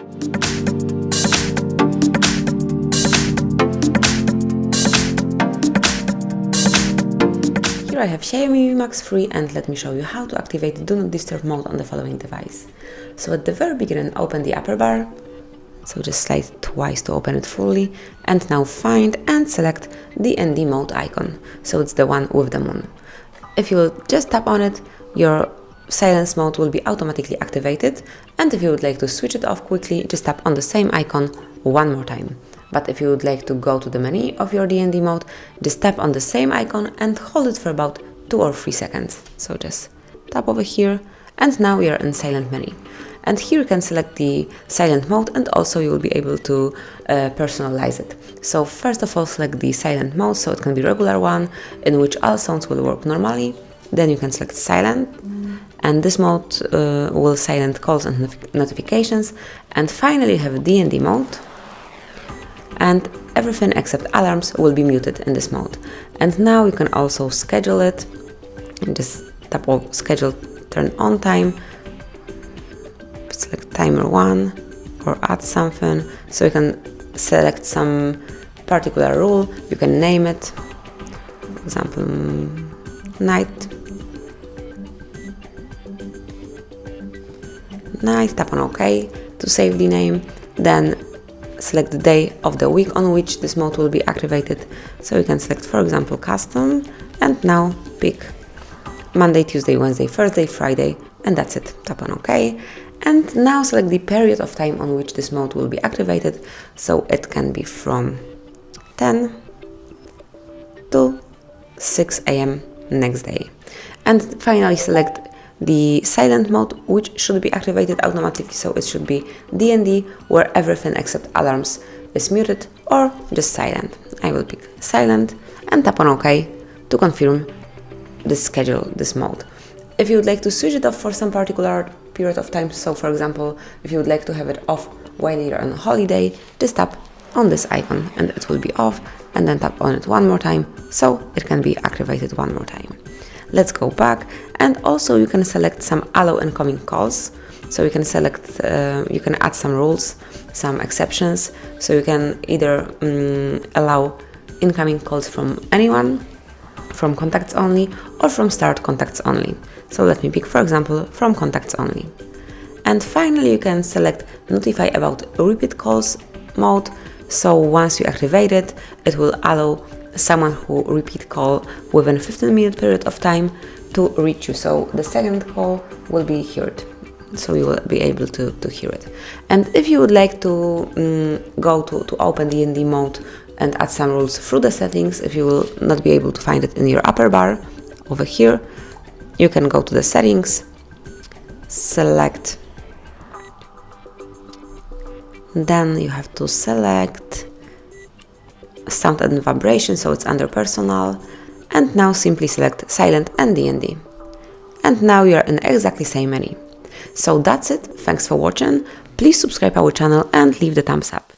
Here I have XIAOMI Mi Max free, and let me show you how to activate Do Not Disturb mode on the following device. So at the very beginning, open the upper bar, so just slide twice to open it fully, and now find and select the DND mode icon, so it's the one with the moon. If you just tap on it, your silence mode will be automatically activated, and if you would like to switch it off quickly, just tap on the same icon one more time. But if you would like to go to the menu of your DND mode, just tap on the same icon and hold it for about 2 or 3 seconds. So just tap over here, and now we are in silent menu. And here you can select the silent mode, and also you will be able to personalize it. So first of all, select the silent mode, so it can be regular one, in which all sounds will work normally. Then you can select silent, and this mode will silent calls and notifications. And finally you have DND mode, and everything except alarms will be muted in this mode. And now you can also schedule it, and just tap on schedule turn on time, select timer 1 or add something, so you can select some particular rule, you can name it, for example night, tap on OK to save the name, then select the day of the week on which this mode will be activated, so you can select for example custom, and now pick Monday, Tuesday, Wednesday, Thursday, Friday, and that's it. Tap on OK, and now select the period of time on which this mode will be activated, so it can be from 10 to 6 AM next day. And finally select the silent mode, which should be activated automatically, so it should be DND, where everything except alarms is muted or just silent. I will pick silent and tap on OK to confirm this mode. If you would like to switch it off for some particular period of time, so for example, if you would like to have it off while you're on holiday, just tap on this icon and it will be off, and then tap on it one more time, so it can be activated one more time. Let's go back, and also you can select some allow incoming calls. So you can select, you can add some rules, some exceptions. So you can either allow incoming calls from anyone, from contacts only, or from start contacts only. So let me pick, for example, from contacts only. And finally, you can select notify about repeat calls mode. So once you activate it, it will allow someone who repeat call within 15-minute period of time to reach you, so the second call will be heard, so you will be able to hear it. And if you would like to go to open the DND mode and add some rules through the settings, if you will not be able to find it in your upper bar over here, you can go to the settings, select, then you have to select sound and vibration, so it's under personal, and now simply select silent and DND. And now you are in exactly same menu. So that's it, thanks for watching, please subscribe our channel and leave the thumbs up.